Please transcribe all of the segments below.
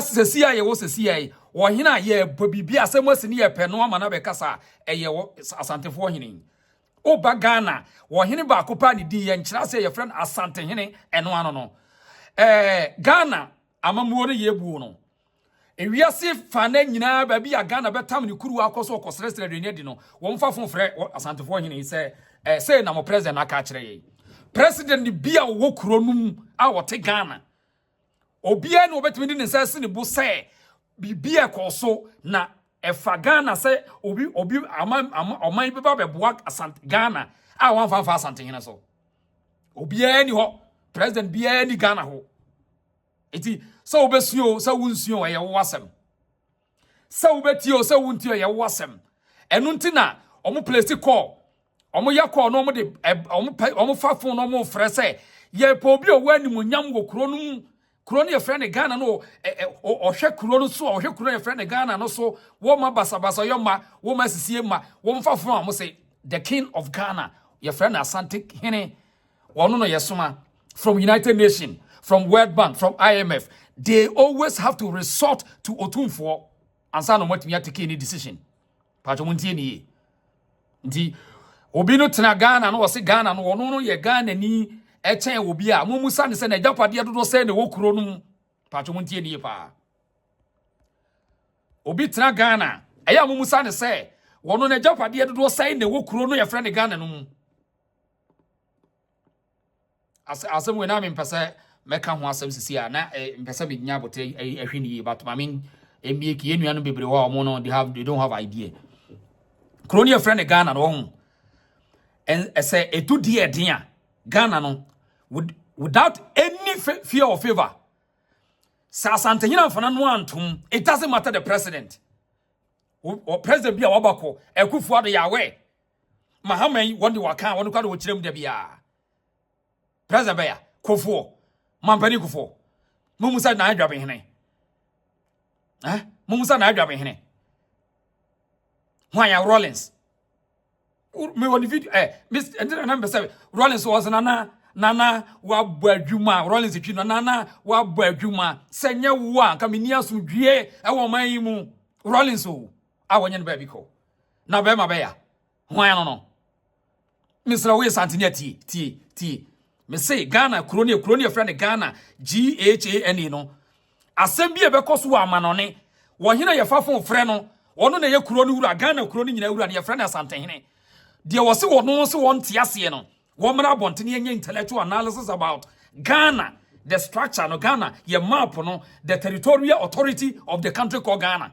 se CIA wo se CIA wo hina ye bibia asem asini ye pɛ no ama na be kasa eye wo Asantefo hene oba Ghana wo hene ba ko pa ne din ye nkyira se ye friend Asantehene eno ano no Ghana amamuo ne ye buo no ewiase fa na nyina ba bi ya Ghana betam ne kuru akoso okosresre de ne di no wo mfa fonfrɛ Asantefo hene say na mo president aka kire ye president ni bia wo kuro num a wote Ghana obia no obetimi di ne nsa ne bo say bibia koso na efa Ghana say obi oman beba beboa Ghana a wan fa Asantehene so obia ni ho president bia ni Ghana ho eti so obesuo so wunsuo ye wo asem so obetio so wuntio ye wo asem enu ntina omo place call omo yakọ no omo de omo fafo no omo frɛ sɛ ye pa obi owa animunyam wo kuro no ye frɛ ne Ghana no ohwɛ kuro no so ohwɛ kuro ye frɛ ne Ghana no so wo ma basabasa yo ma wo ma sisie ma wo mfafo no omo say the king of Ghana ye frɛ na Asantehene wono no yesoma from United Nations, from World Bank, from IMF. They always have to resort to Otumfour and say no what me take any decision pacho muntie ni ndi obi no tena Ghana no wose Ghana no wono no ye Ghana ni echen obi a mumusa ne se na japade dodo se ne wokuro no pacho muntie ni pa obi tena Ghana eya mumusa ne se wono na japade dodo se ne wokuro no ye frɛ ne Ghana no mu asem we na me mpese meka ho asem sisi a na mpese me nya bote ehwini but I mean embie ki enua no bebre wa omo no they don't have idea kuro no ye frɛ ne Ghana no ho and say etu die dia Ghana no without any fear or favor Asantehene amfana no antum it doesn't matter the president or president bia wabako Akufo Addo yawe Mahaman won de waka won kwado wo kirem da bia president bia Kofo mampani Kofo mumusa na adwabe hene mumusa na adwabe hene Hwan Rollins me won video miss endina number 7 Rollins was nana wa boadwuma Rollins twi nana wa boadwuma senye wo anka meni asomdwie e wo man yi mu Rollins o a wonye no ba bi ko na be ma be ya hwan no Mr. we Asantehene ti me say Ghana kroni friend Ghana GHANE no asem bi e be koso wa amanone wo hina ye fafon frɛ no wono na ye kroni wura Ghana kroni nyina wura ne ye frɛ na Asantehene de wo se wono se won tiase no wo mra bontene ye intellectual analysis about Ghana, the structure no Ghana ye map no the territorial authority of the country called Ghana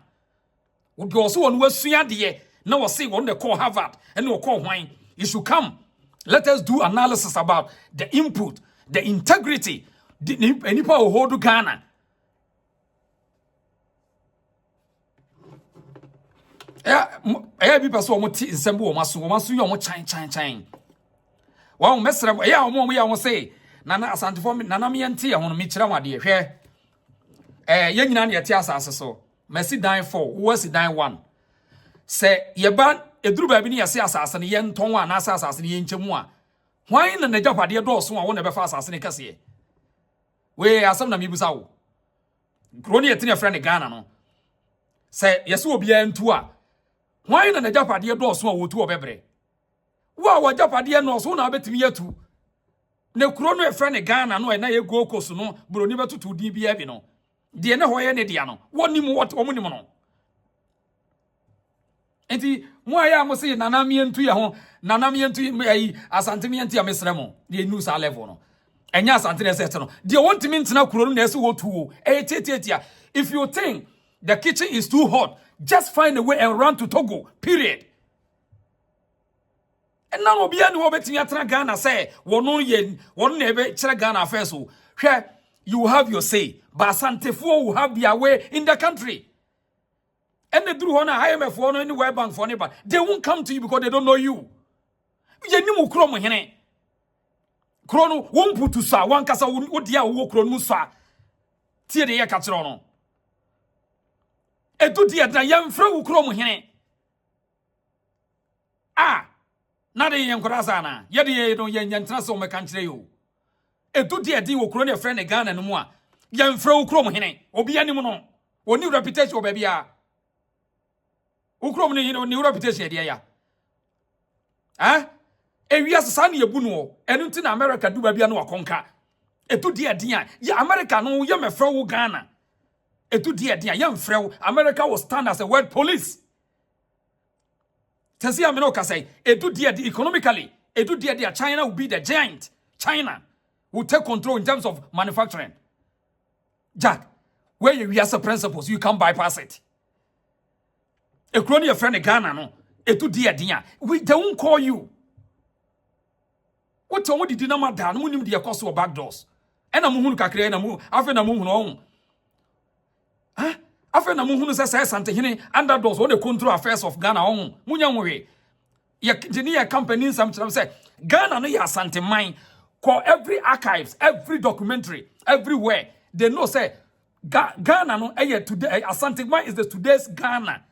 wo de wo se won wasua de na wo se won de call Harvard and wo call hwan you should come. Let us do analysis about the input, the integrity, any power hold Ghana. People so much in Sembo, Masu, you almost chine. Well, Messer, I say, Nana Asantefo, Nanami and Tia on Michela, dear. Young Nan Yatiasa, so, Messi dying 4, who was it dying 1? Say, Yaban. Edru ba bi ni yase asase ne ye nton wa na asase ne ye nchemu a hwan na na japade do so a wo na be fa asase ne kase we asem na mibusa wo kroni etine frɛ ne Ghana no sɛ yese obi antu a hwan na japade do so a wo tu obebre wa japade no so na betimi yatu ne kuro no frɛ ne Ghana no na ye go koso no broni betutu din bia bi no de ne hoye ne dia no wonim what omunim no enti mo aya mo se nanamientu ya ho nanamientu ayi Asantemientu ya mesremo de news a level no enya Asantene set no de want me ntena kuro no na ese wo tuo tietia if you think the kitchen is too hot just find a way and run to Togo period and now obi ani wo betimi atena Ghana say wono na ebe kire Ghana first o hwe you have your say but Asantefo will have their way in the country. And the Drew Hona IMF for any World Bank for neighbor, they won't come to you because they don't know you. You Chromo Hene. Chrono won't put to sa one casa would dear walk on Musa. Tear the Yacatrono. And to dear the young Fro Chromo Hene. Not a young Corazana, Yadi don't yan Traso me country you. And to dear Dio Chrono friend a gun and more. Young Fro Chromo Hene, or be any mono. Oni reputation o baby a. Ukrom ni reputation dia ya. Ewia sesa na ebu no. Enu nti na America du baby na wakonka. Etu dia dia. Ya America no ye mefra wo Ghana. Etu dia dia ye mfra wo. America will stand as a world police. Tesi ameno ka say etu dia dia economically. Etu dia dia China will be the giant. China will take control in terms of manufacturing. Jack, where you have some principles, you can't bypass it. A crony of friend Ghana, no, etu dia dia. They won't call you. What told you did not matter? No one the cost of back doors. And I'm who can create a move. After the moon on. After the moon says Asantehene underdogs all the control affairs of Ghana on Munyamwe. Your engineer company sometimes say Ghana no ya Asanteman. Call every archives, every documentary, everywhere. They know say Ghana no today Asanteman is the today's Ghana.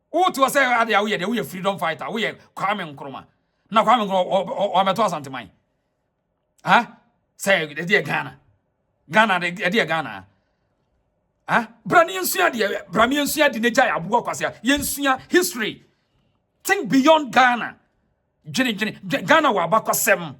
Who to say we are freedom fighter, we are Kwame Nkrumah. Na Kwame Nkrumah or Meto Asanteman. Say the dear Ghana. Ghana the dear Ghana. Bramian Sia di Neja Abu Kwasia. Yensuya history. Think beyond Ghana. Ghana wa bakwa sem.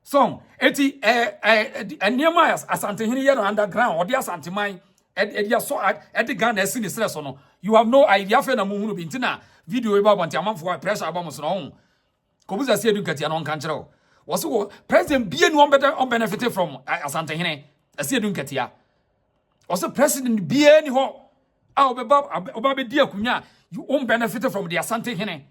So, eti niema Asantehene here underground or the Asanteman edi Ghana esi ni stress no. You have no idea fe na muhunu bi ntina video e ba bonti amanfo pressure abamo so no. Kobuza se educate no nka nkere o. Wo president bie no on benefit from Asantehene. Ase educate ya. Also president bie ni ho oba be di akunya you on benefit from the Asantehene.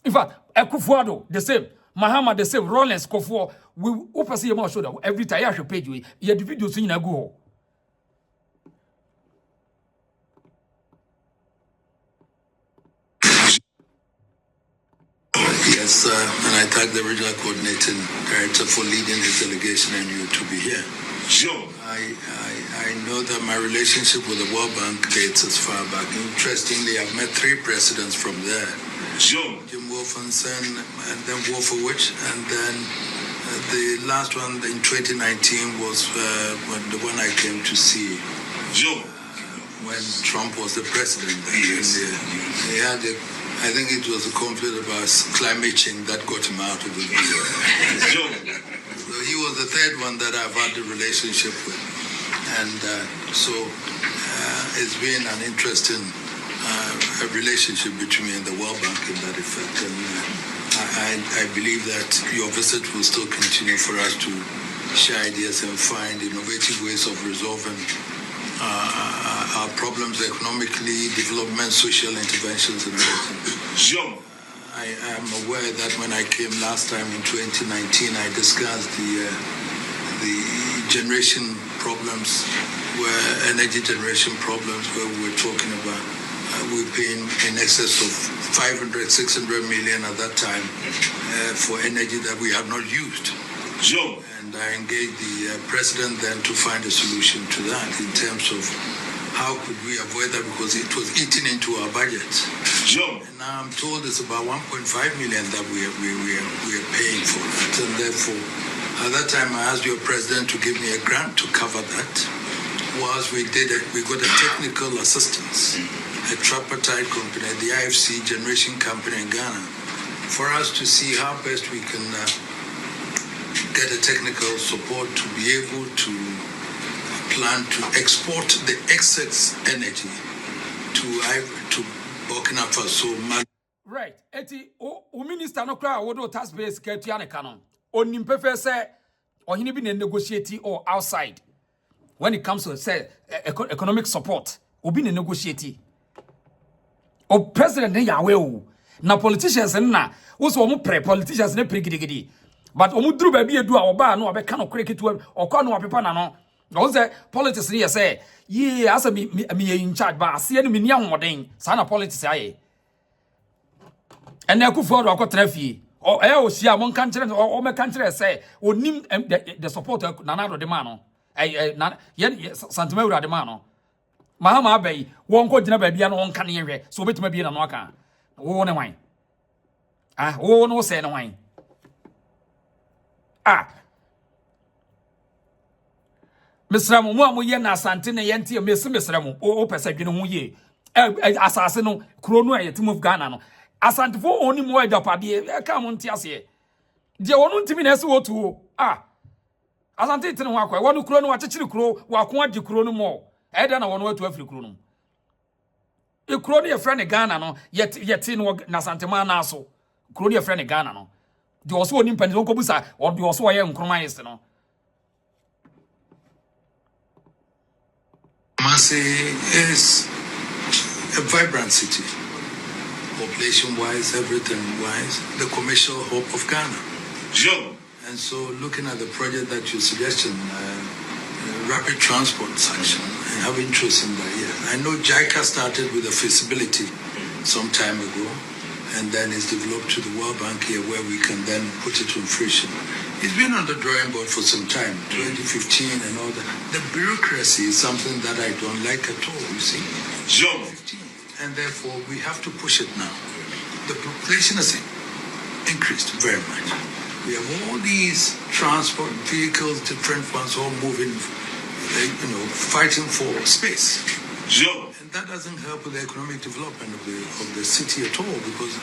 In fact, Ekufuado the same. Mahama the same, Rollins Kofo, we open see more shoulder every time I should page we. You the video soon go. Yes, and I thank the regional coordinating director for leading his delegation and you to be here. Sure. I know that my relationship with the World Bank dates as far back. Interestingly, I've met 3 presidents from there. Sure. Jim Wolfenson, and then Wolfowitz, and then the last one in 2019 was the one I came to see. Sure. When Trump was the president. Yes. He had I think it was a conflict about climate change that got him out of the video. Sure. So he was the 3rd one that I've had a relationship with. And so it's been an interesting a relationship between me and the World Bank in that effect. And I believe that your visit will still continue for us to share ideas and find innovative ways of resolving our problems economically, development, social interventions, and everything. Sure. I am aware that when I came last time in 2019, I discussed the generation problems, energy generation problems, where we were talking about we're paying in excess of 500, 600 million at that time for energy that we have not used. Sure. And I engaged the president then to find a solution to that in terms of how could we avoid that because it was eating into our budget. Sure. And now I'm told it's about 1.5 million that we are paying for that. And therefore, at that time I asked your president to give me a grant to cover that. Whilst we did it, we got a technical assistance, a tripartite company, the IFC generation company in Ghana, for us to see how best we can get a technical support to be able to plan to export the excess energy to Burkina Faso. Right. Eti o minister no kra wodo tax base ke tuane kanon. Onim pefe se ohini bi na negotiate or outside. When it comes to say economic support, obi na negotiate. O president ne yawe o. Na politicians na wo so omo pre politicians ne pre gidigidi. But omo duru ba bi edu a oba no obeka no kreketu okwa no opepa na no. No say politics ne say ye as me in charge ba ase no me ni ahoden. Sa na politics aye. And na Otumfour akotena fie. O o sia mo kan kire o me kan kire say onim the support nanado de man no. Santema wura de man no. Mahama abai won ko gina ba bia no won kan yehwe so obetima bia na no aka. Wo ne wan. Wo no say ne wan. Mesramu mu amoye na asante ne yente mesramu o pese dwene ho ye asase no kuro no ayetim of Ghana no asante fo oni mo adapade e ka mo ntia se de wonu ntimi na ese wotu asante tene ho akwa wonu kuro no wachechiri kuro wako agi kuro no mo e da na wonu watu afiri kuro no e kuro no ye frɛ ne Ghana no yeti no na Asanteman na so kuro no ye frɛ ne Ghana no de oso oni mpani won kobusa o de oso ye nkroma yese no Kumasi is a vibrant city, population-wise, everything-wise, the commercial hub of Ghana. Sure. And so, looking at the project that you suggested, rapid transport section, I have interest in that. Yeah, I know JICA started with a feasibility some time ago, and then it's developed to the World Bank here, where we can then put it to fruition. It's been on the drawing board for some time, 2015 and all that. The bureaucracy is something that I don't like at all, you see. Sure. And therefore, we have to push it now. The population has increased very much. We have all these transport vehicles, different ones, all moving, fighting for space. Sure. And that doesn't help with the economic development of the city at all, because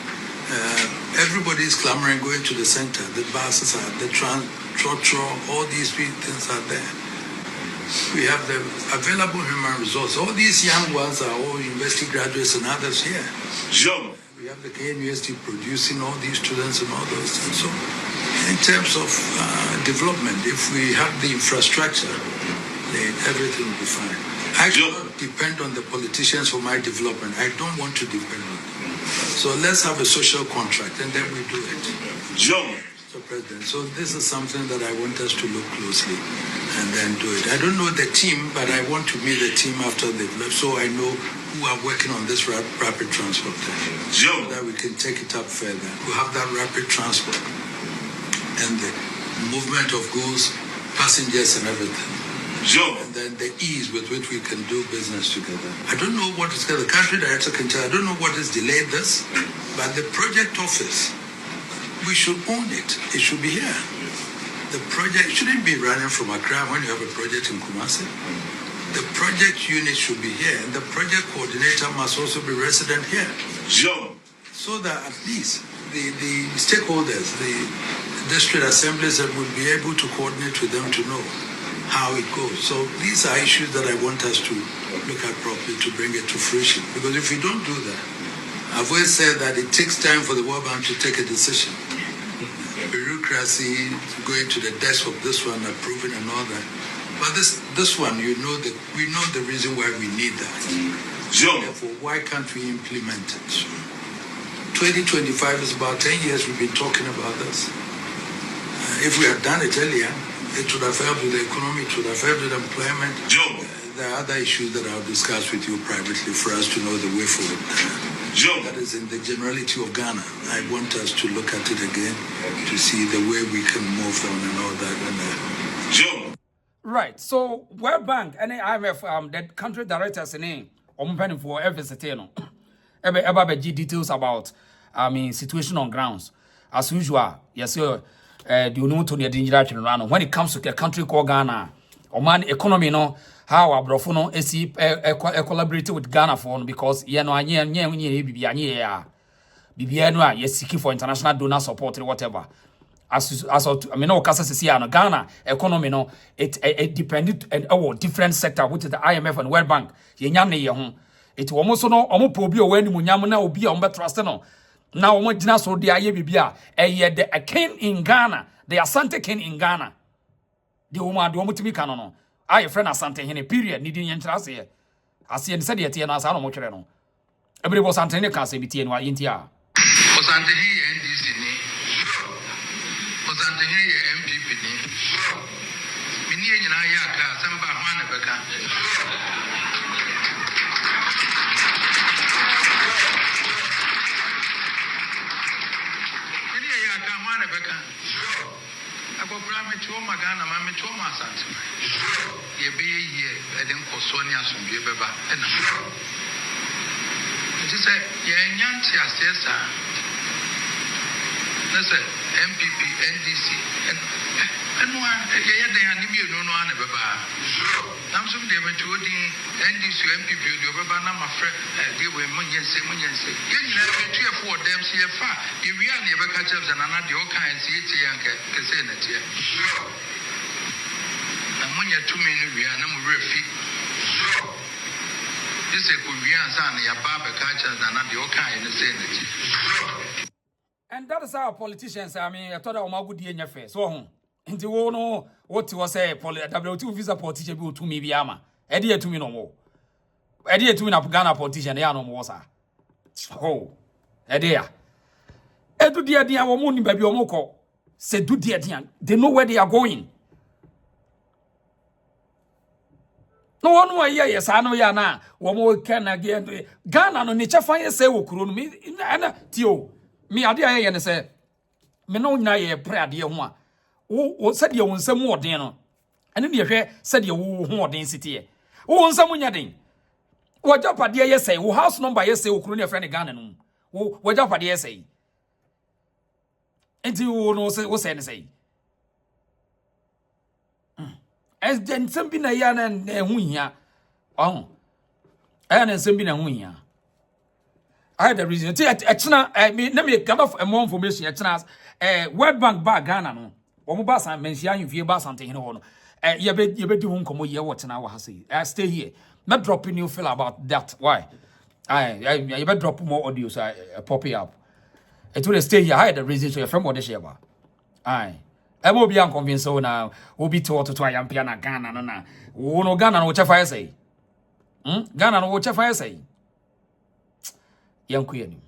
everybody is clamoring going to the center. The buses are, the trotro, all these things are there. We have the available human resources. All these young ones are all university graduates and others here. Sure. We have the KNUST producing all these students and all those things. So, in terms of development, if we have the infrastructure, then everything will be fine. I cannot depend on the politicians for my development. I don't want to depend on them. So let's have a social contract, and then we do it. Mr. President, so this is something that I want us to look closely and then do it. I don't know the team, but I want to meet the team after they've left, so I know who are working on this rapid transport thing, so that we can take it up further. We have that rapid transport and the movement of goods, passengers and everything. Sure. And then the ease with which we can do business together. I don't know what is the country director can tell. I don't know what has delayed this, but the project office, we should own it. It should be here. The project shouldn't be running from Accra when you have a project in Kumasi. The project unit should be here, and the project coordinator must also be resident here. Sure. So that at least the stakeholders, the district assemblies, that will be able to coordinate with them to know how it goes. So these are issues that I want us to look at properly to bring it to fruition. Because if we don't do that, I've always said that it takes time for the World Bank to take a decision. Bureaucracy, going to the desk of this one, approving and all that. But this one, we know the reason why we need that. Sure. Therefore, why can't we implement it? 2025 is about 10 years we've been talking about this. If we had done it earlier, it would have helped with the economy, it would have helped with employment. There are other issues that I'll discuss with you privately for us to know the way forward. That is in the generality of Ghana. I want us to look at it again to see the way we can move on and all that. Right. So World Bank and IMF, the country directors in Ompeni for every city, ever details about situation on grounds. As usual, yes, sir. The Unuto near danger around when it comes to a country called Ghana, or man economy, no, how our brofono is collaborate with Ghana for because BBNY yes seeking for international donor support or whatever. As I mean, no Casas Ghana economy, no, it depended on different sector, which is the IMF and World Bank. It almost no probably when Munyamuna will be on trust no. Now, what did so the Ayabia, a king in Ghana, the Asantehene in Ghana. The woman do want to be canon. I a friend Asantehene, period, needing interest here. I see and said it here as I don't watch it. Everybody was Asantehene can say between what India. Asantehene NDC, Asantehene MPP, Minian Ayaka, Samba Hanabaka. Magana, Mamma Choma Santima. Ye be ye, I didn't call Sonia some Beba. And it is a Yantia Cessa. That's a MPP, NDC, and one, they are no one Beba. I'm some day to and this MPP, the Obama, my friend, they were Munyan say. You never get 3 or 4 them see a far. If we are never catch up and another your kind, see it, can say that here. And when you're 2 minutes, we are no refi. This is good, we are son, your barber catchers and not your kind, say that. And that is how politicians, I mean, I thought I was good in your face. So, into one, what was a W2 visa politician to me, Biama. Eddie to me no more. Eddie to me, Ghana politician, they are no more, sir. Oh, Eddie. Edu dia woman baby omoko. Say do dia. They know where they are going. No one way yes, I know ya na. Womo can again. Ghana no nature fine say wo kuro no me na tio. Me ade aye ne say me no nya ye pre ade ho a. Wo said ye won nsam odin no. Ene ne hwe said ye wo ho odin sitie. Wo nsam nya den. Wo japade ye say wo house number ye say wo kuro ne friend Ghana no. Wo japade ye say. Enti wo no say ne say. As then something na ya na hu hia. Oh. Na nsem na hu hia. I had the reason. Me kind of more information. World Bank ba Ghana no. Omo ba san mensia himfie ba Asantehene ho no. Ye be di ho nkomo ye what na wa ha say. Stay here. Not dropping you feel about that. Why? You better drop more audio so pop it up. It will stay here. I had the reason so your friend what they share ba. Aye. I will be unconvinced so now. Will be told to try and piano Ghana na. No Ghana no what fire say. Ghana no what fire say. Young queen.